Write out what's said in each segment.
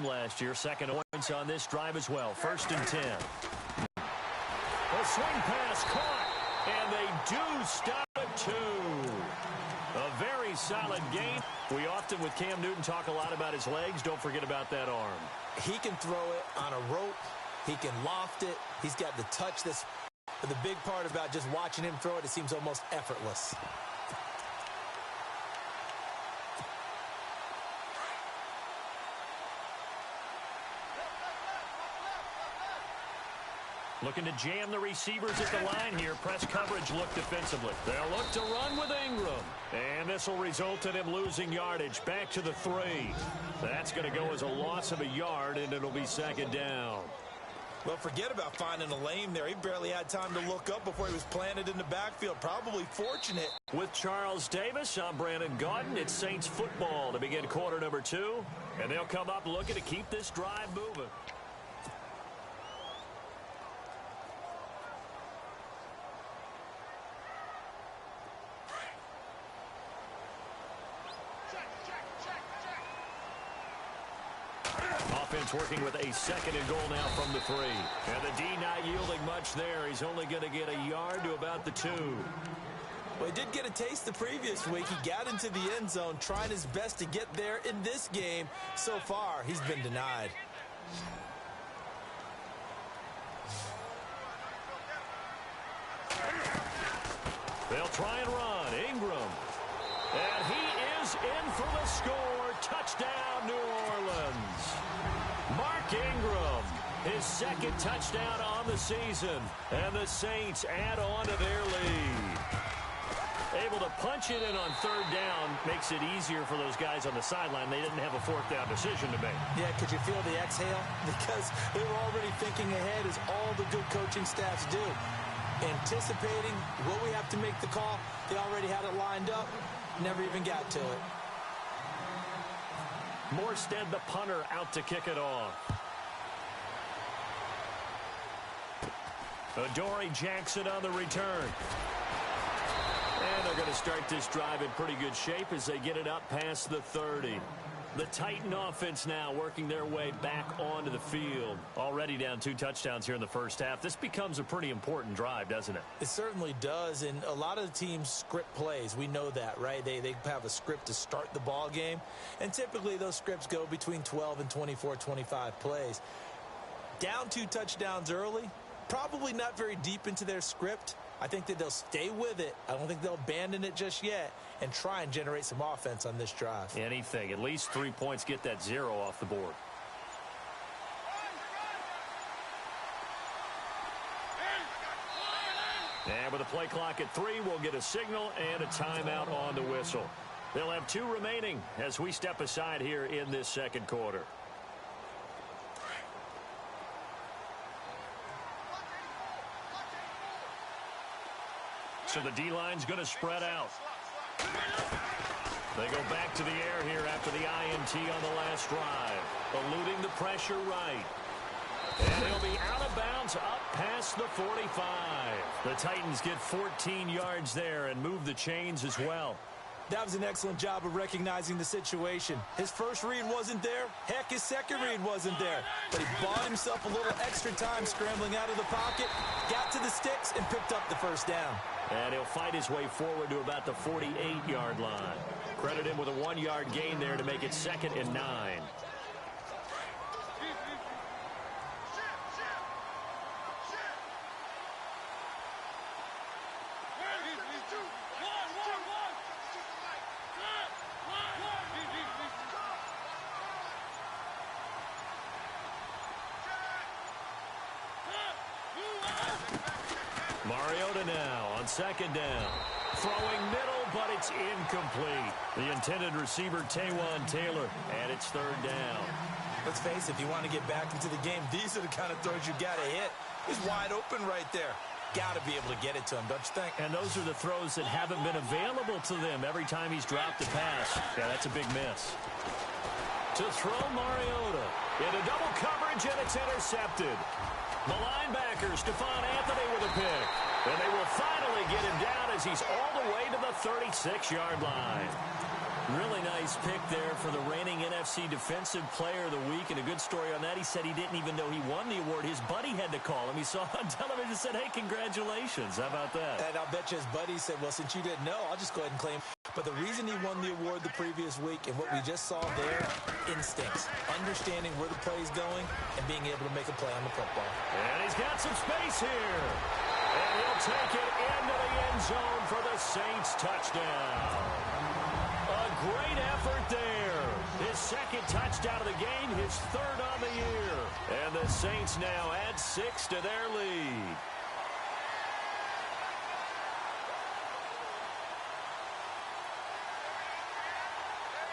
last year. Second points on this drive as well. 1st and 10. A swing pass caught, and they do stop at 2. A very solid game. We often, with Cam Newton, talk a lot about his legs. Don't forget about that arm. He can throw it on a rope. He can loft it. He's got the touch. But the big part about just watching him throw it, it seems almost effortless. Looking to jam the receivers at the line here. Press coverage look defensively. They'll look to run with Ingram. And this will result in him losing yardage. Back to the 3. That's going to go as a loss of a yard, and it'll be 2nd down. Well, forget about finding a lane there. He barely had time to look up before he was planted in the backfield. Probably fortunate. With Charles Davis, I'm Brandon Gaudin. It's Saints football to begin quarter number 2. And they'll come up looking to keep this drive moving. Offense working with a 2nd and goal now from the 3. And the D not yielding much there. He's only going to get a yard to about the 2. Well, he did get a taste the previous week. He got into the end zone, trying his best to get there in this game. So far, he's been denied. They'll try and run. Ingram. And he is in for the score. Touchdown, New Orleans. Mark Ingram, his 2nd touchdown on the season. And the Saints add on to their lead. Able to punch it in on 3rd down makes it easier for those guys on the sideline. They didn't have a 4th down decision to make. Yeah, could you feel the exhale? Because they were already thinking ahead, as all the good coaching staffs do. Anticipating, will we have to make the call? They already had it lined up. Never even got to it. Morstead, the punter, out to kick it off. Adoree Jackson on the return. And they're going to start this drive in pretty good shape as they get it up past the 30. The Titan offense now working their way back onto the field. Already down 2 touchdowns here in the first half. This becomes a pretty important drive, doesn't it? It certainly does, and a lot of the teams script plays. We know that, right? They have a script to start the ball game, and typically those scripts go between 12 and 24, 25 plays. Down 2 touchdowns early, probably not very deep into their script. I think that they'll stay with it. I don't think they'll abandon it just yet and try and generate some offense on this drive. Anything. At least 3 points, get that 0 off the board. And with a play clock at 3, we'll get a signal and a timeout on the whistle. They'll have 2 remaining as we step aside here in this 2nd quarter. So the D-line's going to spread out. They go back to the air here after the INT on the last drive. Eluding the pressure right. And he'll be out of bounds up past the 45. The Titans get 14 yards there and move the chains as well. That was an excellent job of recognizing the situation. His first read wasn't there. Heck, his second read wasn't there. But he bought himself a little extra time scrambling out of the pocket, got to the sticks, and picked up the 1st down. And he'll fight his way forward to about the 48-yard line. Credit him with a 1-yard gain there to make it 2nd and 9. Mariota now on 2nd down. Throwing middle, but it's incomplete. The intended receiver, Taywan Taylor, and it's 3rd down. Let's face it, if you want to get back into the game, these are the kind of throws you got to hit. He's wide open right there. Got to be able to get it to him, don't you think? And those are the throws that haven't been available to them every time he's dropped a pass. Yeah, that's a big miss. To throw Mariota into double coverage, and it's intercepted. The linebacker, Stephon Anthony, with a pick. And they will finally get him down as he's all the way to the 36-yard line. Really nice pick there for the reigning NFC Defensive Player of the Week. And a good story on that, he said he didn't even know he won the award. His buddy had to call him. He saw it on television and said, hey, congratulations. How about that? And I'll bet you his buddy said, well, since you didn't know, I'll just go ahead and claim. But the reason he won the award the previous week and what we just saw there, instincts, understanding where the play is going and being able to make a play on the football. And he's got some space here. And he'll take it into the end zone for the Saints touchdown. A great effort there. His second touchdown of the game, his third on the year. And the Saints now add 6 to their lead.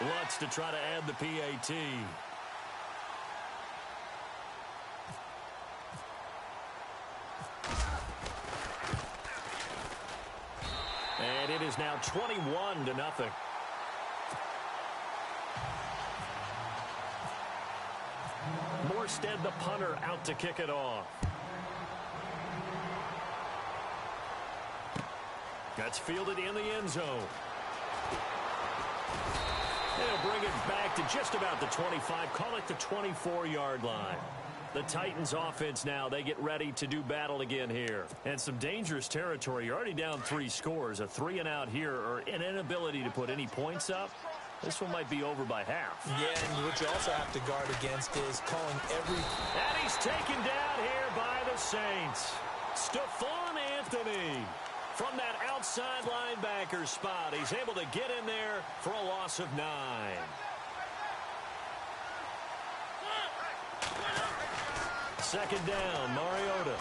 Lutz to try to add the PAT. And it is now 21-0. Morstead, the punter, out to kick it off. That's fielded in the end zone. They'll bring it back to just about the 25. Call it the 24-yard line. The Titans offense now, they get ready to do battle again here. And some dangerous territory. You're already down 3 scores. A 3-and-out here or an inability to put any points up. This one might be over by half. Yeah, and what you also have to guard against is calling every... And he's taken down here by the Saints. Stephon Anthony from that outside linebacker spot. He's able to get in there for a loss of 9. Second down, Mariota.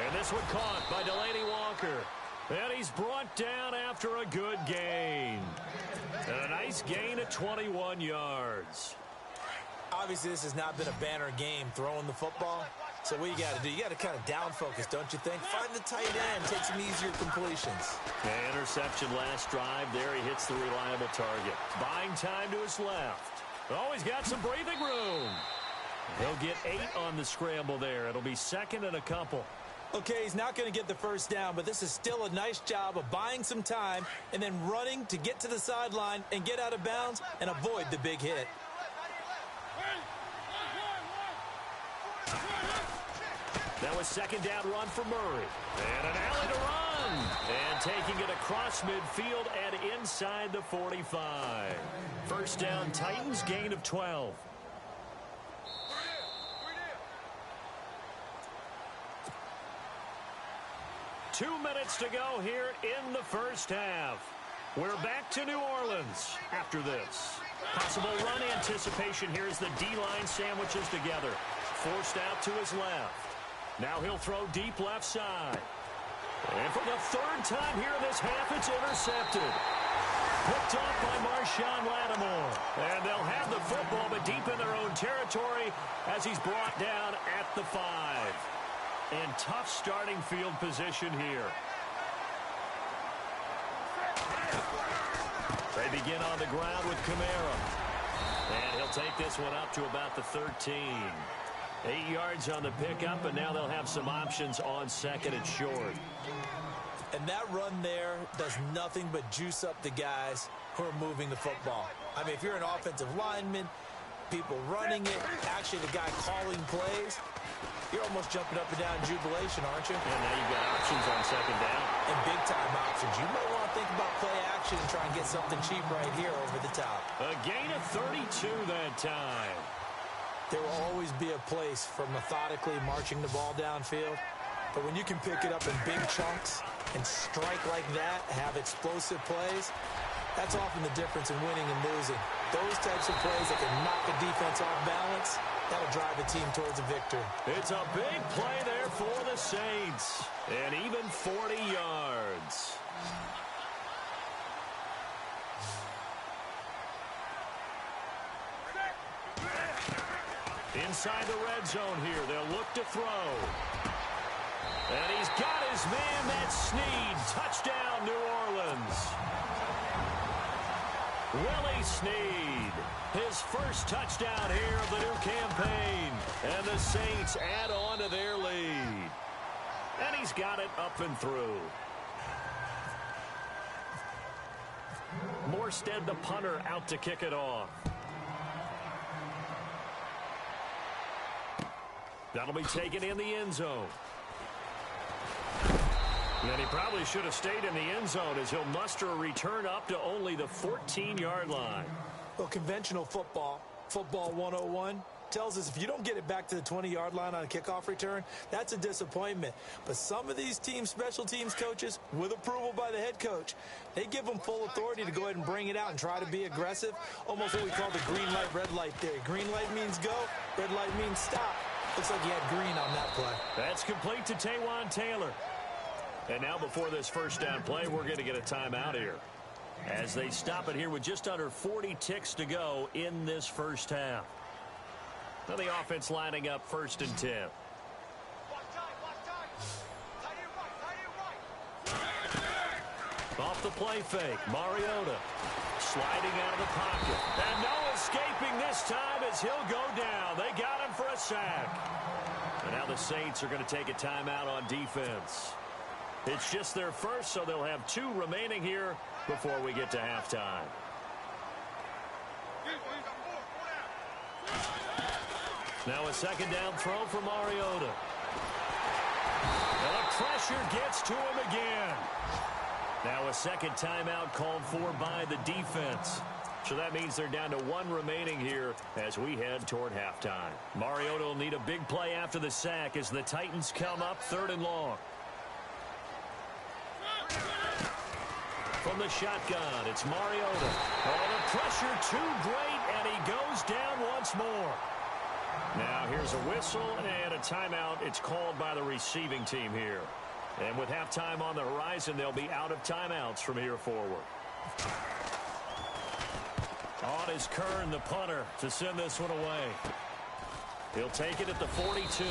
And this one caught by Delaney Walker. And he's brought down after a good gain. And a nice gain of 21 yards. Obviously, this has not been a banner game throwing the football. So what you got to do, you got to kind of down focus, don't you think? Find the tight end, take some easier completions. Interception last drive. There he hits the reliable target. Buying time to his left. Oh, he's got some breathing room. He'll get 8 on the scramble there. It'll be second and a couple. Okay, he's not going to get the first down, but this is still a nice job of buying some time and then running to get to the sideline and get out of bounds and avoid the big hit. That was second down run for Murray. And an alley to run. And taking it across midfield and inside the 45. First down, Titans, gain of 12. Two minutes to go here in the first half. We're back to New Orleans after this. Possible run anticipation here as the D-line sandwiches together. Forced out to his left. Now he'll throw deep left side. And for the third time here in this half, it's intercepted. Picked off by Marshawn Lattimore. And they'll have the football, but deep in their own territory as he's brought down at the 5. And tough starting field position here. They begin on the ground with Kamara. And he'll take this one up to about the 13. 8 yards on the pickup, and now they'll have some options on second and short. And that run there does nothing but juice up the guys who are moving the football. I mean, if you're an offensive lineman, people running it, actually the guy calling plays, you're almost jumping up and down in jubilation, aren't you? And now you've got options on second down. And big-time options. You might want to think about play action and try and get something cheap right here over the top. A gain of 32 that time. There will always be a place for methodically marching the ball downfield. But when you can pick it up in big chunks and strike like that, have explosive plays, that's often the difference in winning and losing. Those types of plays that can knock a defense off balance, that'll drive a team towards a victory. It's a big play there for the Saints. And even 40 yards. Inside the red zone here, they'll look to throw. And he's got his man, that's Snead. Touchdown, New Orleans. Willie Snead, his first touchdown here of the new campaign. And the Saints add on to their lead. And he's got it up and through. Morstead, the punter, out to kick it off. That'll be taken in the end zone. And he probably should have stayed in the end zone as he'll muster a return up to only the 14-yard line. Well, conventional football 101, tells us if you don't get it back to the 20-yard line on a kickoff return, that's a disappointment. But some of these special teams coaches, with approval by the head coach, they give them full authority to go ahead and bring it out and try to be aggressive. Almost what we call the green light, red light theory. Green light means go, red light means stop. Looks like he had green on that play. That's complete to Taywan Taylor. And now before this first down play, we're going to get a timeout here, as they stop it here with just under 40 ticks to go in this first half. Now the offense lining up 1st and 10. Off the play fake, Mariota sliding out of the pocket. And no escaping this time as he'll go down. They got him for a sack. And now the Saints are going to take a timeout on defense. It's just their first, so they'll have 2 remaining here before we get to halftime. Now a second down throw for Mariota. And the pressure gets to him again. Now a second timeout called for by the defense. So that means they're down to 1 remaining here as we head toward halftime. Mariota will need a big play after the sack as the Titans come up 3rd and long. From the shotgun, it's Mariota. Oh, the pressure too great, and he goes down once more. Now here's a whistle and a timeout. It's called by the receiving team here. And with halftime on the horizon, they'll be out of timeouts from here forward. On is Kern, the punter, to send this one away. He'll take it at the 42.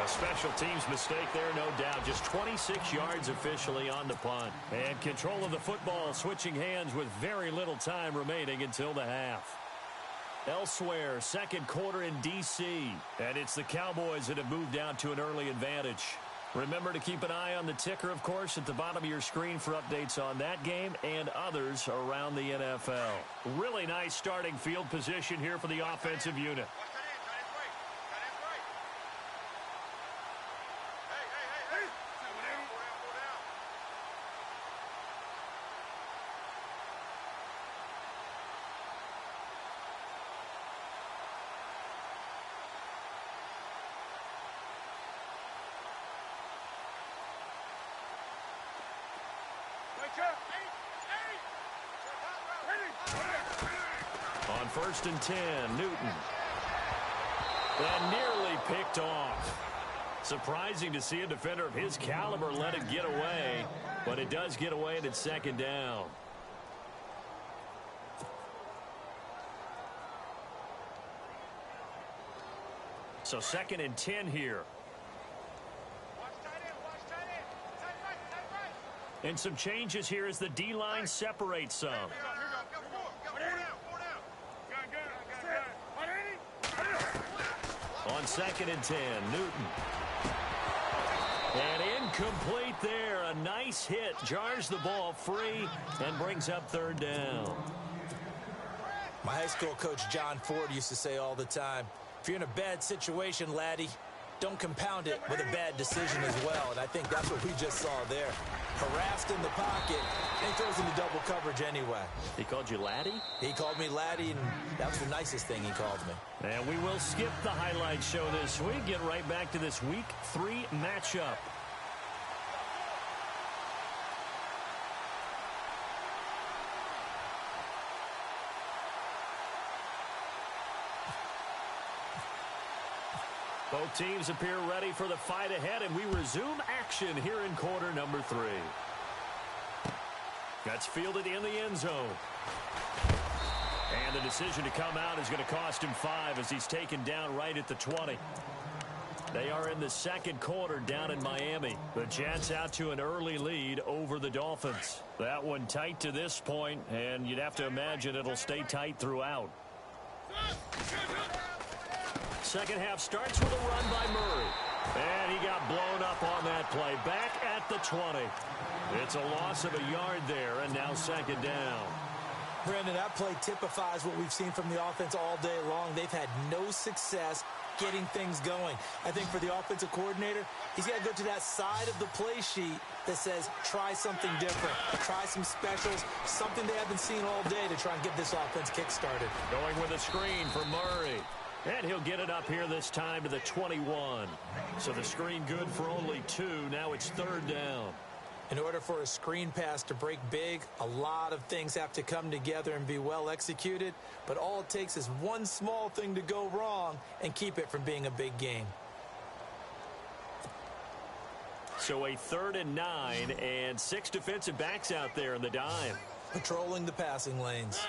A special teams mistake there, no doubt. Just 26 yards officially on the punt. And control of the football switching hands with very little time remaining until the half. Elsewhere, second quarter in D.C. And it's the Cowboys that have moved down to an early advantage. Remember to keep an eye on the ticker, of course, at the bottom of your screen for updates on that game and others around the NFL. Really nice starting field position here for the offensive unit. On 1st and 10, Newton. And nearly picked off. Surprising to see a defender of his caliber let it get away, but it does get away and it's 2nd down. So 2nd and 10 here. And some changes here as the D-line separates some. On 2nd and 10, Newton. And incomplete there. A nice hit. Jars the ball free and brings up 3rd down. My high school coach, John Ford, used to say all the time, if you're in a bad situation, laddie, don't compound it with a bad decision as well. And I think that's what we just saw there. Harassed in the pocket, and he throws into double coverage anyway. He called you laddie? He called me laddie, and that's the nicest thing he called me. And we will skip the highlight show this week. Get right back to this Week 3 matchup. Both teams appear ready for the fight ahead, and we resume action here in quarter number 3. That's fielded in the end zone. And the decision to come out is going to cost him 5 as he's taken down right at the 20. They are in the second quarter down in Miami. The Jets out to an early lead over the Dolphins. That one tight to this point, and you'd have to imagine it'll stay tight throughout. Second half starts with a run by Murray. And he got blown up on that play. Back at the 20. It's a loss of a yard there, and now 2nd down. Brandon, that play typifies what we've seen from the offense all day long. They've had no success getting things going. I think for the offensive coordinator, he's got to go to that side of the play sheet that says, try something different, try some specials, something they haven't seen all day to try and get this offense kick-started. Going with a screen for Murray. And he'll get it up here this time to the 21. So the screen good for only 2. Now it's 3rd down. In order for a screen pass to break big, a lot of things have to come together and be well executed. But all it takes is one small thing to go wrong and keep it from being a big game. So a 3rd and 9 and 6 defensive backs out there in the dime. Patrolling the passing lanes.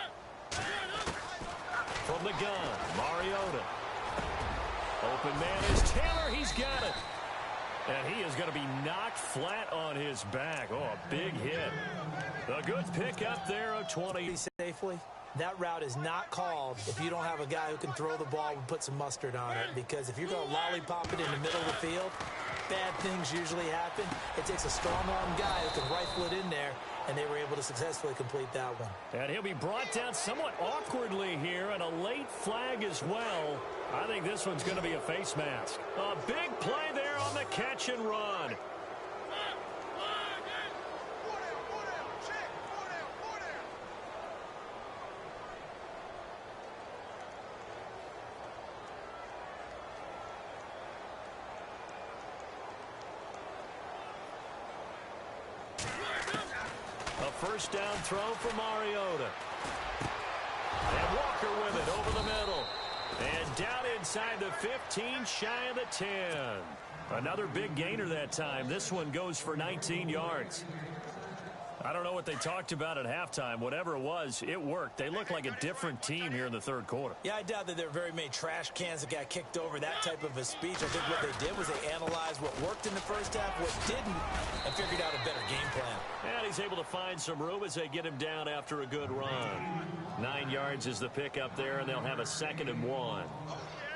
From the gun, Mariota. Open man is Taylor. He's got it. And he is going to be knocked flat on his back. Oh, a big hit. A good pick up there of 20. Safely. That route is not called if you don't have a guy who can throw the ball and put some mustard on it. Because if you're going to lollipop it in the middle of the field, bad things usually happen. It takes a strong-arm guy who can rifle it in there, and they were able to successfully complete that one. And he'll be brought down somewhat awkwardly here, and a late flag as well. I think this one's going to be a face mask. A big play there on the catch and run. A first down throw for Mariota. And Walker with it over the middle. And down inside the 15, shy of the 10. Another big gainer that time. This one goes for 19 yards. I don't know what they talked about at halftime. Whatever it was, it worked. They look like a different team here in the 3rd quarter. Yeah, I doubt that there are very many trash cans that got kicked over, that type of a speech. I think what they did was they analyzed what worked in the first half, what didn't, and figured out a better game plan. And he's able to find some room as they get him down after a good run. 9 yards is the pickup there, and they'll have a 2nd and 1.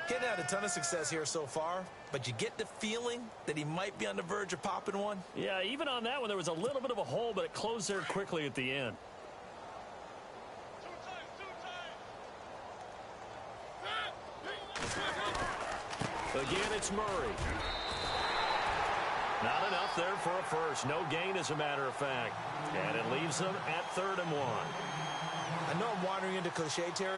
Getting had a ton of success here so far, but you get the feeling that he might be on the verge of popping one. Yeah, even on that one, there was a little bit of a hole, but it closed there quickly at the end. Again, it's Murray. Not enough there for a first. No gain, as a matter of fact. And it leaves them at 3rd and 1. I know I'm wandering into cliche territory.